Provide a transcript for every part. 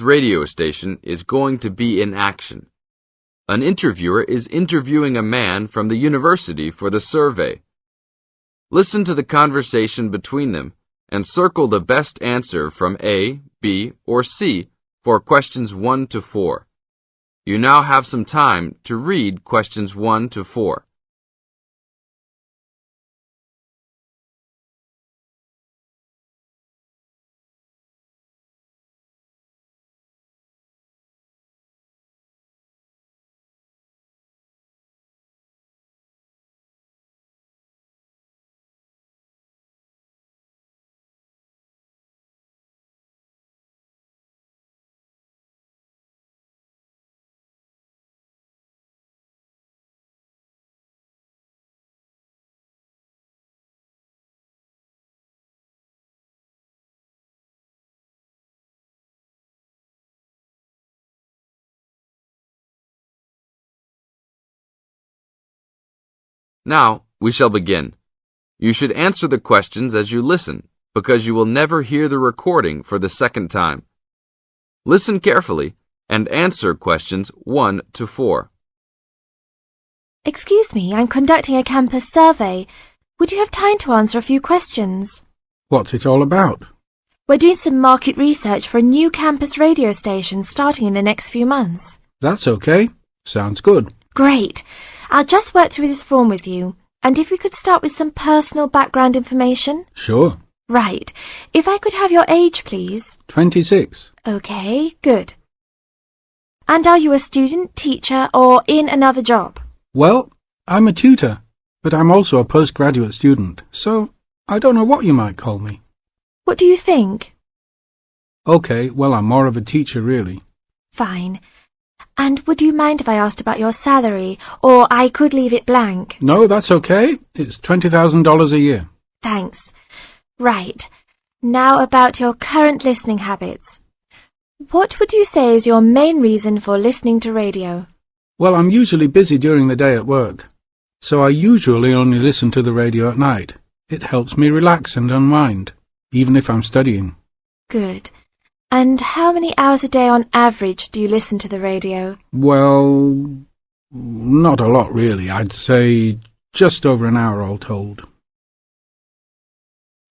radio station is going to be in action. An interviewer is interviewing a man from the university for the survey. Listen to the conversation between them and circle the best answer from A, B, or C for questions 1 to 4. You now have some time to read questions 1 to 4. Now, we shall begin. You should answer the questions as you listen, because you will never hear the recording for the second time. Listen carefully and answer questions 1 to 4. Excuse me, I'm conducting a campus survey. Would you have time to answer a few questions? What's it all about? We're doing some market research for a new campus radio station starting in the next few months. That's okay. Sounds good. Great. I'll just work through this form with you. And if we could start with some personal background information? Sure. Right. If I could have your age, please. 26. Okay, good. And are you a student, teacher, or in another job? Well, I'm a tutor, but I'm also a postgraduate student, so I don't know what you might call me. What do you think? Okay, well, I'm more of a teacher, really. Fine. And would you mind if I asked about your salary, or I could leave it blank? No, that's okay. It's $20,000 a year. Thanks. Right. Now about your current listening habits. What would you say is your main reason for listening to radio? Well, I'm usually busy during the day at work, so I usually only listen to the radio at night. It helps me relax and unwind, even if I'm studying. Good. And how many hours a day on average do you listen to the radio? Well, not a lot really. I'd say just over an hour all told.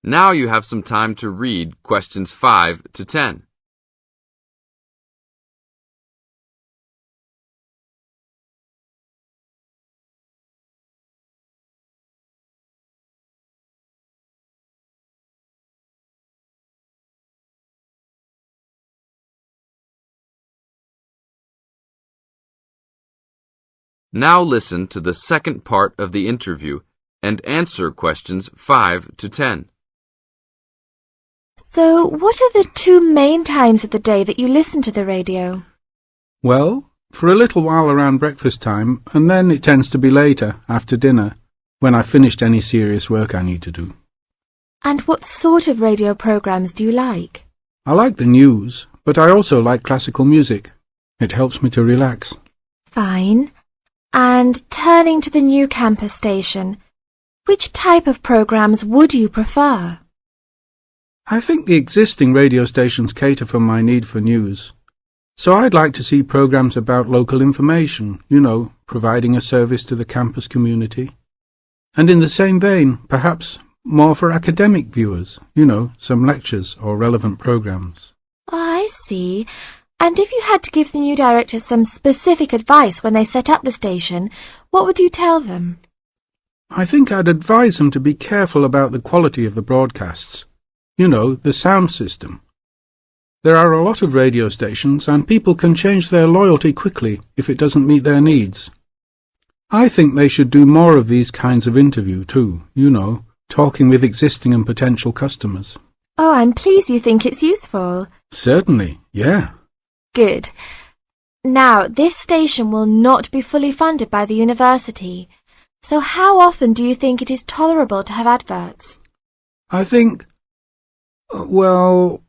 Now you have some time to read questions 5 to 10. Now listen to the second part of the interview and answer questions 5 to 10. So, what are the 2 main times of the day that you listen to the radio? Well, for a little while around breakfast time, and then it tends to be later, after dinner, when I've finished any serious work I need to do. And what sort of radio programs do you like? I like the news, but I also like classical music. It helps me to relax. Fine. And turning to the new campus station, which type of programs would you prefer? I think the existing radio stations cater for my need for news. So I'd like to see programs about local information, providing a service to the campus community. And in the same vein, perhaps more for academic viewers, some lectures or relevant programs. I see. And if you had to give the new director some specific advice when they set up the station, what would you tell them? I think I'd advise them to be careful about the quality of the broadcasts. The sound system. There are a lot of radio stations, and people can change their loyalty quickly if it doesn't meet their needs. I think they should do more of these kinds of interview too, talking with existing and potential customers. Oh, I'm pleased you think it's useful. Certainly, yeah. Good. Now, this station will not be fully funded by the university. So how often do you think it is tolerable to have adverts? I think, well,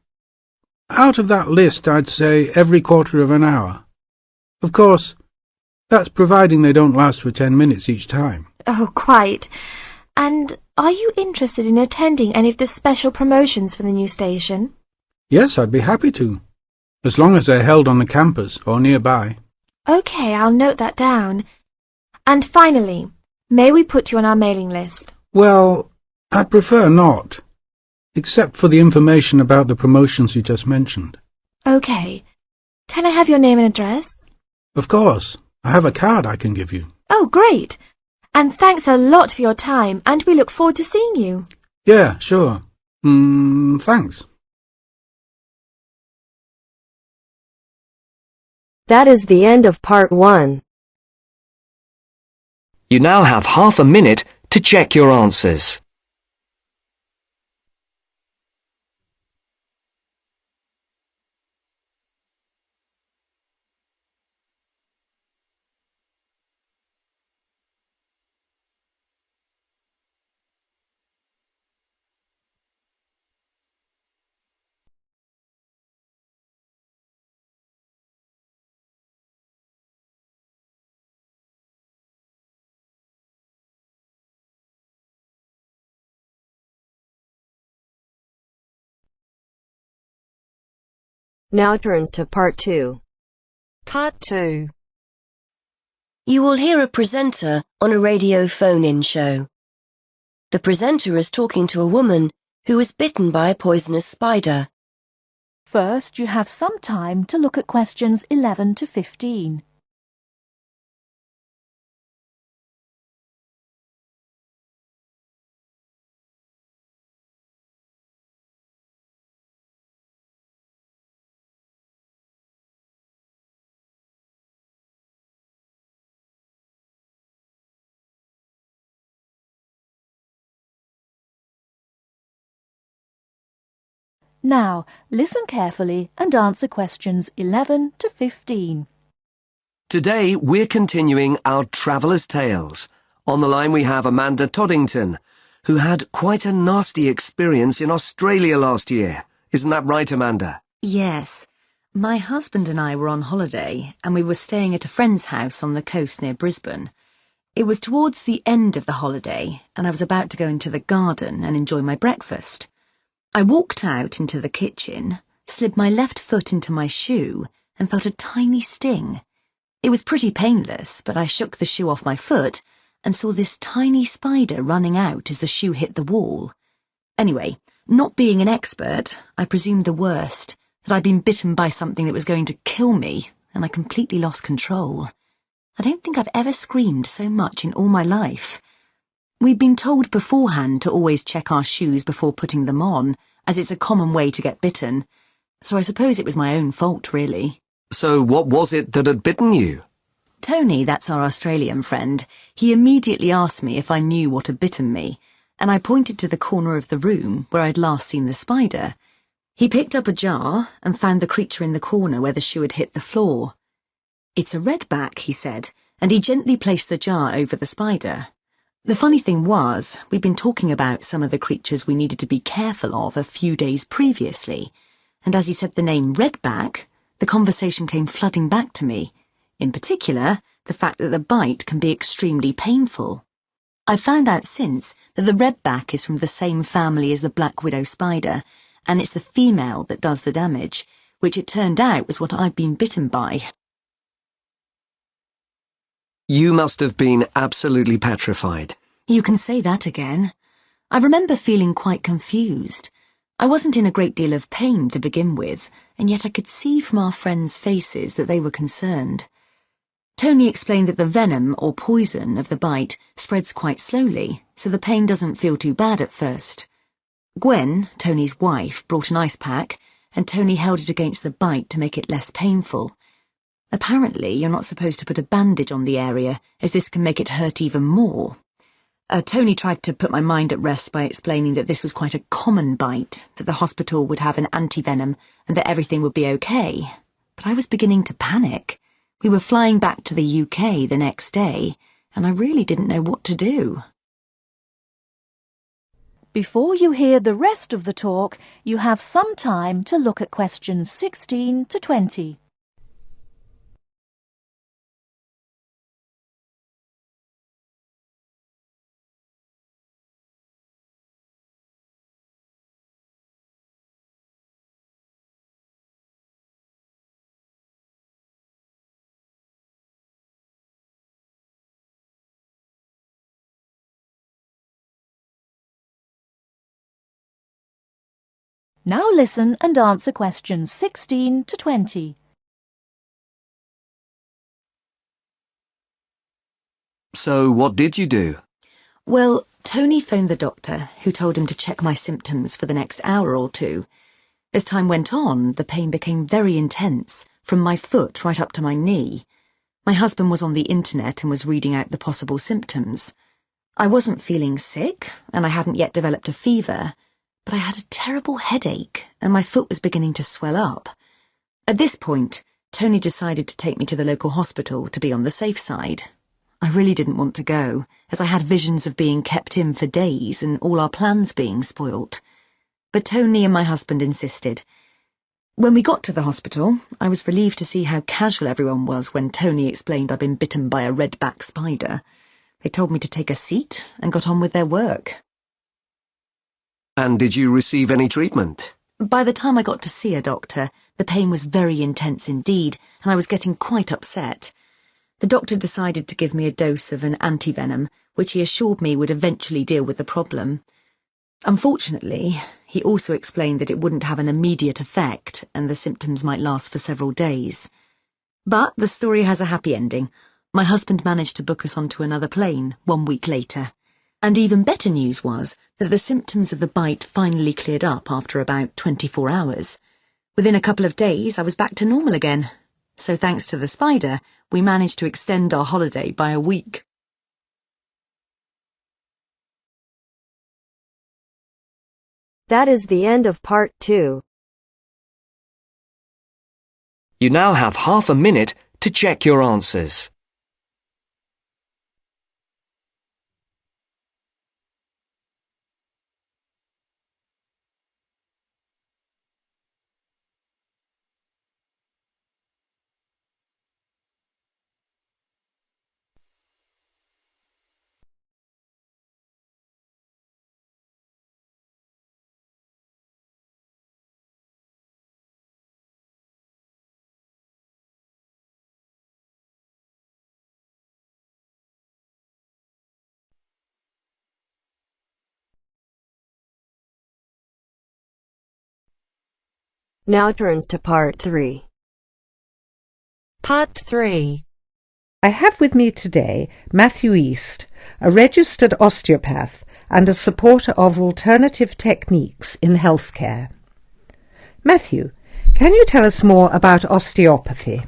out of that list, I'd say every quarter of an hour. Of course, that's providing they don't last for 10 minutes each time. Oh, quite. And are you interested in attending any of the special promotions for the new station? Yes, I'd be happy to. as long as they're held on the campus or nearby. OK, I'll note that down. And finally, may we put you on our mailing list? Well, I'd prefer not, except for the information about the promotions you just mentioned. OK. Can I have your name and address? Of course. I have a card I can give you. Oh, great. And thanks a lot for your time, and we look forward to seeing you. Yeah, sure. Thanks. That is the end of part 1. You now have half a minute to check your answers. Now turns to part 2. Part 2. You will hear a presenter on a radio phone-in show. The presenter is talking to a woman who was bitten by a poisonous spider. First, you have some time to look at questions 11 to 15. Now, listen carefully and answer questions 11 to 15. Today we're continuing our Traveller's Tales. On the line we have Amanda Toddington, who had quite a nasty experience in Australia last year. Isn't that right, Amanda? Yes. My husband and I were on holiday, and we were staying at a friend's house on the coast near Brisbane. It was towards the end of the holiday, and I was about to go into the garden and enjoy my breakfast. I walked out into the kitchen, slid my left foot into my shoe, and felt a tiny sting. It was pretty painless, but I shook the shoe off my foot and saw this tiny spider running out as the shoe hit the wall. Anyway, not being an expert, I presumed the worst, that I'd been bitten by something that was going to kill me, and I completely lost control. I don't think I've ever screamed so much in all my life. We'd been told beforehand to always check our shoes before putting them on, as it's a common way to get bitten. So I suppose it was my own fault, really. So what was it that had bitten you? Tony, that's our Australian friend, he immediately asked me if I knew what had bitten me, and I pointed to the corner of the room where I'd last seen the spider. He picked up a jar and found the creature in the corner where the shoe had hit the floor. "It's a redback," he said, and he gently placed the jar over the spider. The funny thing was, we'd been talking about some of the creatures we needed to be careful of a few days previously, and as he said the name redback, the conversation came flooding back to me. In particular, the fact that the bite can be extremely painful. I've found out since that the redback is from the same family as the black widow spider, and it's the female that does the damage, which it turned out was what I'd been bitten by. You must have been absolutely petrified. You can say that again. I remember feeling quite confused. I wasn't in a great deal of pain to begin with, and yet I could see from our friends' faces that they were concerned. Tony explained that the venom or poison of the bite spreads quite slowly, so the pain doesn't feel too bad at first. Gwen, Tony's wife, brought an ice pack, and Tony held it against the bite to make it less painful. Apparently, you're not supposed to put a bandage on the area, as this can make it hurt even more. Tony tried to put my mind at rest by explaining that this was quite a common bite, that the hospital would have an antivenom, and that everything would be okay. But I was beginning to panic. We were flying back to the UK the next day, and I really didn't know what to do. Before you hear the rest of the talk, you have some time to look at questions 16 to 20. Now listen and answer questions 16 to 20. So what did you do? Well, Tony phoned the doctor, who told him to check my symptoms for the next hour or two. As time went on, the pain became very intense, from my foot right up to my knee. My husband was on the internet and was reading out the possible symptoms. I wasn't feeling sick, and I hadn't yet developed a fever, but I had a terrible headache, and my foot was beginning to swell up. At this point, Tony decided to take me to the local hospital to be on the safe side. I really didn't want to go, as I had visions of being kept in for days and all our plans being spoilt. But Tony and my husband insisted. When we got to the hospital, I was relieved to see how casual everyone was when Tony explained I'd been bitten by a red-back spider. They told me to take a seat and got on with their work. And did you receive any treatment? By the time I got to see a doctor, the pain was very intense indeed, and I was getting quite upset. The doctor decided to give me a dose of an antivenom, which he assured me would eventually deal with the problem. Unfortunately, he also explained that it wouldn't have an immediate effect and the symptoms might last for several days. But the story has a happy ending. My husband managed to book us onto another plane 1 week later. And even better news was that the symptoms of the bite finally cleared up after about 24 hours. Within a couple of days, I was back to normal again. So thanks to the spider, we managed to extend our holiday by a week. That is the end of part 2. You now have half a minute to check your answers. Now turns to part 3. Part 3. I have with me today Matthew East, a registered osteopath and a supporter of alternative techniques in healthcare. Matthew, can you tell us more about osteopathy?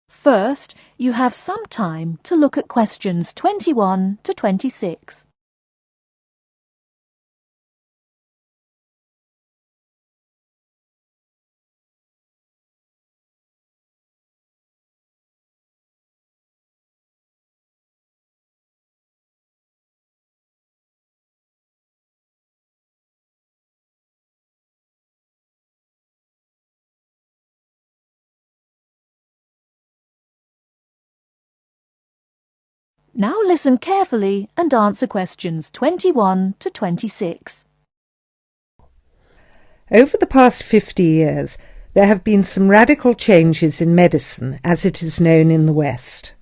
First, you have some time to look at questions 21 to 26. Now listen carefully and answer questions 21 to 26. Over the past 50 years, there have been some radical changes in medicine as it is known in the West.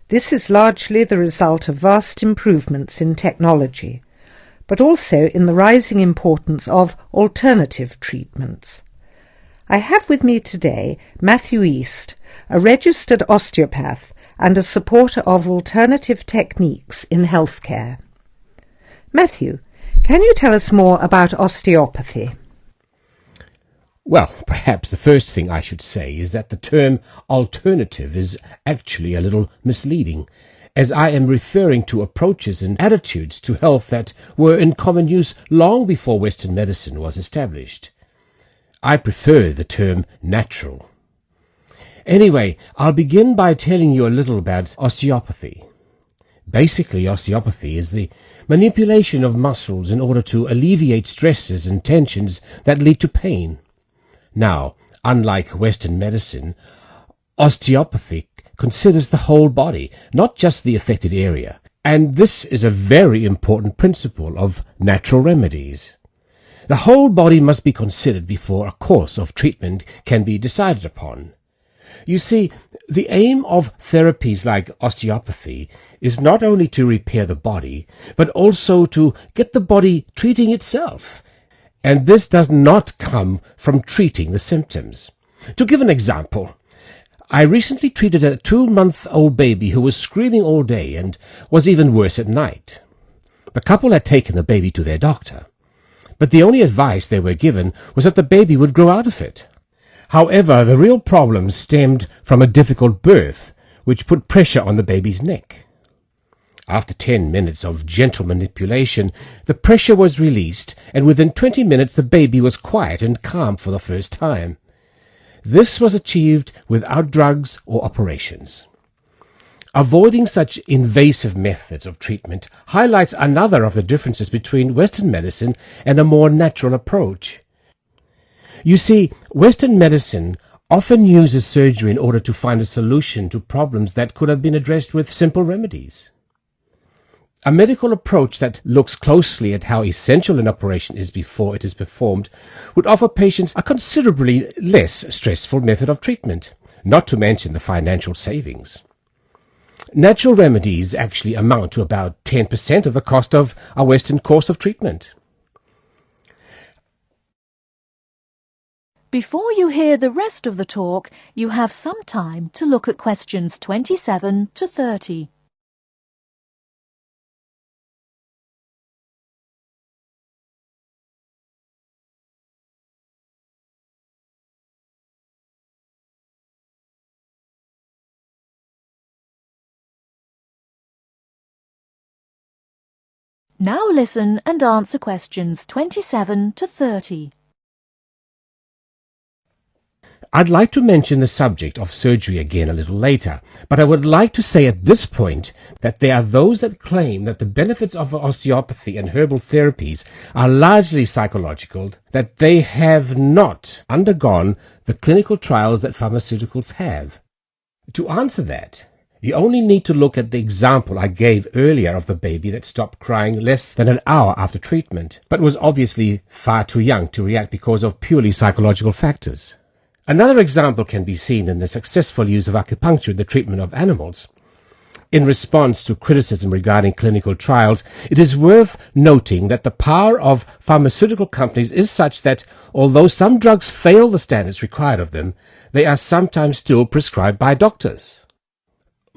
This is largely the result of vast improvements in technology, but also in the rising importance of alternative treatments. I have with me today Matthew East, a registered osteopath and a supporter of alternative techniques in healthcare. Matthew, can you tell us more about osteopathy? Well, perhaps the first thing I should say is that the term alternative is actually a little misleading, as I am referring to approaches and attitudes to health that were in common use long before Western medicine was established. I prefer the term natural. Anyway, I'll begin by telling you a little about osteopathy. Basically, osteopathy is the manipulation of muscles in order to alleviate stresses and tensions that lead to pain. Now, unlike Western medicine, osteopathy considers the whole body, not just the affected area, and this is a very important principle of natural remedies. The whole body must be considered before a course of treatment can be decided upon. You see, the aim of therapies like osteopathy is not only to repair the body, but also to get the body treating itself. and this does not come from treating the symptoms. To give an example, I recently treated a 2-month-old baby who was screaming all day and was even worse at night. The couple had taken the baby to their doctor, but the only advice they were given was that the baby would grow out of it. However, the real problem stemmed from a difficult birth, which put pressure on the baby's neck. After 10 minutes of gentle manipulation, the pressure was released, and within 20 minutes the baby was quiet and calm for the first time. This was achieved without drugs or operations. Avoiding such invasive methods of treatment highlights another of the differences between Western medicine and a more natural approach. You see, Western medicine often uses surgery in order to find a solution to problems that could have been addressed with simple remedies. A medical approach that looks closely at how essential an operation is before it is performed would offer patients a considerably less stressful method of treatment, not to mention the financial savings. Natural remedies actually amount to about 10% of the cost of a Western course of treatment. Before you hear the rest of the talk, you have some time to look at questions 27 to 30. Now listen and answer questions 27 to 30. I'd like to mention the subject of surgery again a little later, but I would like to say at this point that there are those that claim that the benefits of osteopathy and herbal therapies are largely psychological, that they have not undergone the clinical trials that pharmaceuticals have. To answer that, you only need to look at the example I gave earlier of the baby that stopped crying less than an hour after treatment, but was obviously far too young to react because of purely psychological factors. Another example can be seen in the successful use of acupuncture in the treatment of animals. In response to criticism regarding clinical trials, it is worth noting that the power of pharmaceutical companies is such that, although some drugs fail the standards required of them, they are sometimes still prescribed by doctors.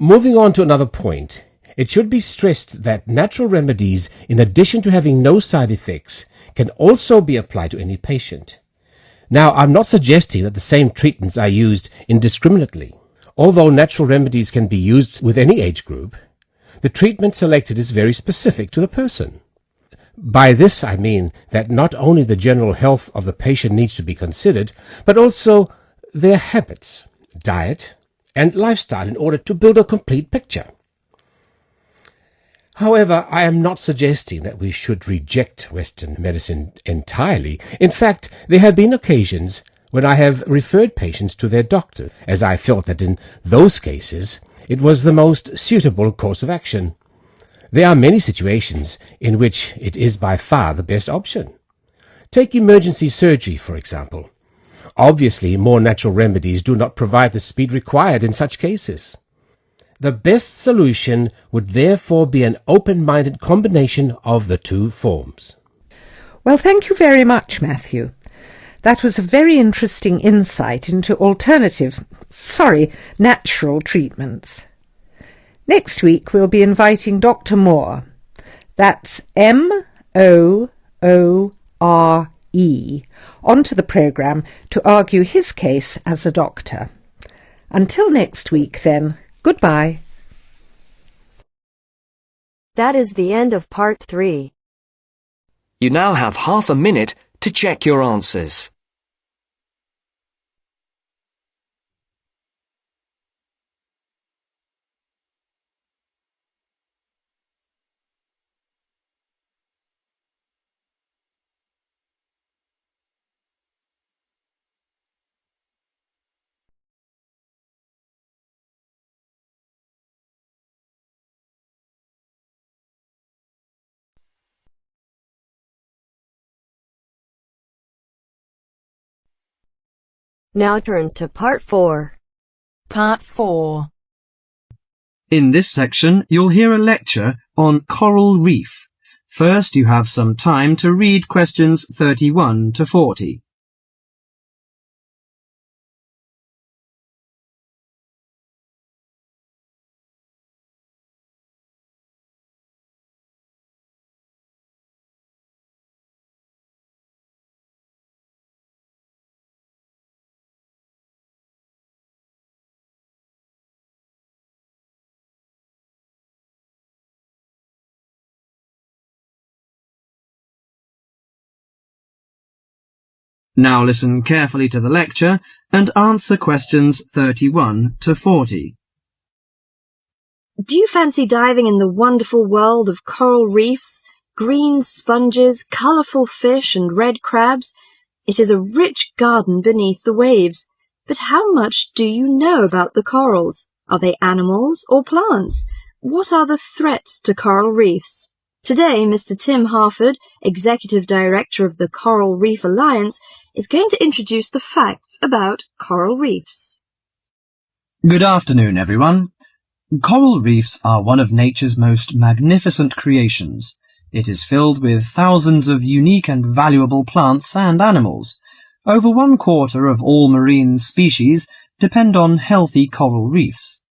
Moving on to another point, it should be stressed that natural remedies, in addition to having no side effects, can also be applied to any patient. Now, I'm not suggesting that the same treatments are used indiscriminately. Although natural remedies can be used with any age group, the treatment selected is very specific to the person. By this I mean that not only the general health of the patient needs to be considered, but also their habits, diet, and lifestyle in order to build a complete picture. However, I am not suggesting that we should reject Western medicine entirely. In fact, there have been occasions when I have referred patients to their doctor, as I felt that in those cases it was the most suitable course of action. There are many situations in which it is by far the best option. Take emergency surgery, for example. Obviously, more natural remedies do not provide the speed required in such cases. The best solution would therefore be an open-minded combination of the two forms. Well, thank you very much, Matthew. That was a very interesting insight into natural treatments. Next week we'll be inviting Dr. Moore. That's Moore, onto the programme to argue his case as a doctor. Until next week, then, goodbye. That is the end of part 3. You now have half a minute to check your answers. Now turns to part 4. Part 4. In this section, you'll hear a lecture on coral reef. First, you have some time to read questions 31 to 40. Now listen carefully to the lecture and answer questions 31 to 40. Do you fancy diving in the wonderful world of coral reefs, green sponges, colourful fish and red crabs? It is a rich garden beneath the waves. But how much do you know about the corals? Are they animals or plants? What are the threats to coral reefs? Today, Mr. Tim Harford, Executive Director of the Coral Reef Alliance, is going to introduce the facts about coral reefs. Good afternoon, everyone. Coral reefs are one of nature's most magnificent creations. It is filled with thousands of unique and valuable plants and animals. Over 1/4 of all marine species depend on healthy coral reefs.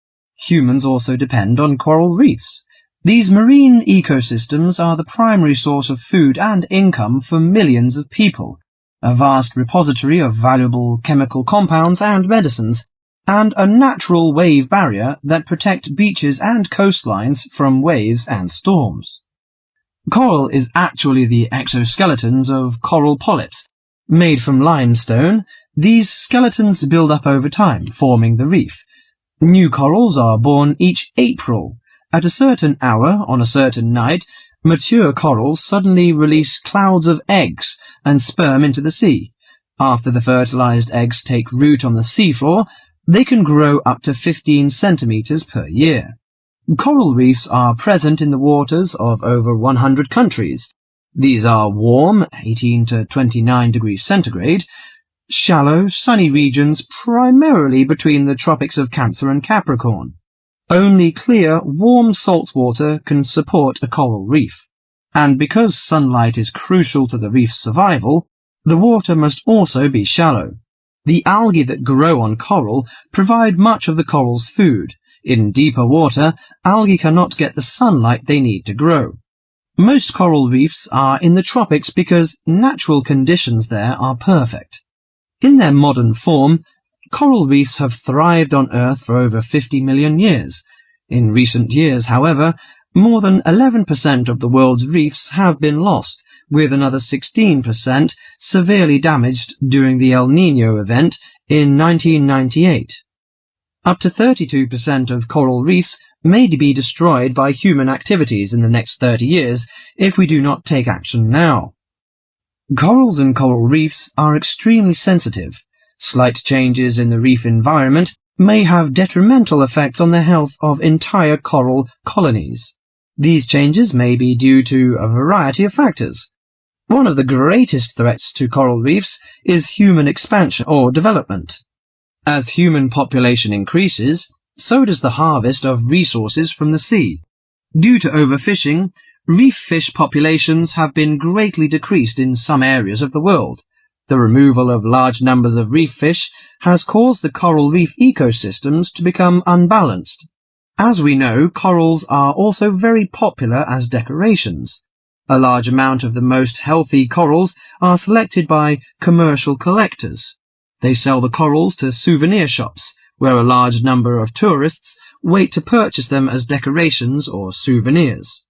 Humans also depend on coral reefs. These marine ecosystems are the primary source of food and income for millions of people, a vast repository of valuable chemical compounds and medicines, and a natural wave barrier that protect beaches and coastlines from waves and storms. Coral is actually the exoskeletons of coral polyps. Made from limestone, these skeletons build up over time, forming the reef. New corals are born each April. At a certain hour, on a certain night, mature corals suddenly release clouds of eggs and sperm into the sea. After the fertilized eggs take root on the seafloor, they can grow up to 15 centimeters per year. Coral reefs are present in the waters of over 100 countries. These are warm, 18 to 29 degrees centigrade, shallow, sunny regions primarily between the tropics of Cancer and Capricorn. Only clear, warm salt water can support a coral reef. And because sunlight is crucial to the reef's survival, the water must also be shallow. The algae that grow on coral provide much of the coral's food. In deeper water, algae cannot get the sunlight they need to grow. Most coral reefs are in the tropics because natural conditions there are perfect. In their modern form, coral reefs have thrived on Earth for over 50 million years. In recent years, however, more than 11% of the world's reefs have been lost, with another 16% severely damaged during the El Niño event in 1998. Up to 32% of coral reefs may be destroyed by human activities in the next 30 years if we do not take action now. Corals and coral reefs are extremely sensitive. Slight changes in the reef environment may have detrimental effects on the health of entire coral colonies. These changes may be due to a variety of factors. One of the greatest threats to coral reefs is human expansion or development. As human population increases, so does the harvest of resources from the sea. Due to overfishing, reef fish populations have been greatly decreased in some areas of the world. The removal of large numbers of reef fish has caused the coral reef ecosystems to become unbalanced. As we know, corals are also very popular as decorations. A large amount of the most healthy corals are selected by commercial collectors. They sell the corals to souvenir shops, where a large number of tourists wait to purchase them as decorations or souvenirs.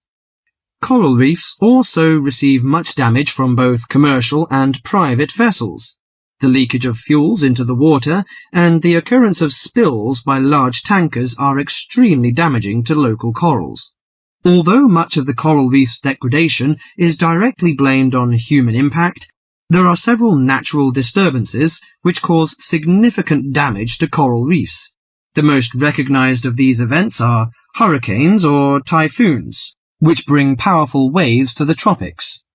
Coral reefs also receive much damage from both commercial and private vessels. The leakage of fuels into the water and the occurrence of spills by large tankers are extremely damaging to local corals. Although much of the coral reef's degradation is directly blamed on human impact, there are several natural disturbances which cause significant damage to coral reefs. The most recognized of these events are hurricanes or typhoons, which bring powerful waves to the tropics.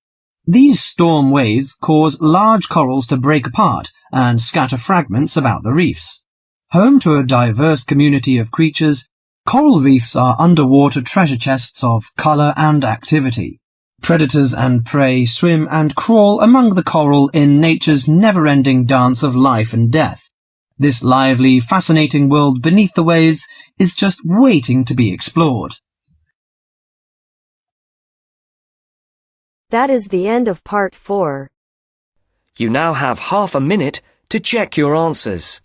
These storm waves cause large corals to break apart and scatter fragments about the reefs. Home to a diverse community of creatures, coral reefs are underwater treasure chests of colour and activity. Predators and prey swim and crawl among the coral in nature's never-ending dance of life and death. This lively, fascinating world beneath the waves is just waiting to be explored. That is the end of part 4. You now have half a minute to check your answers.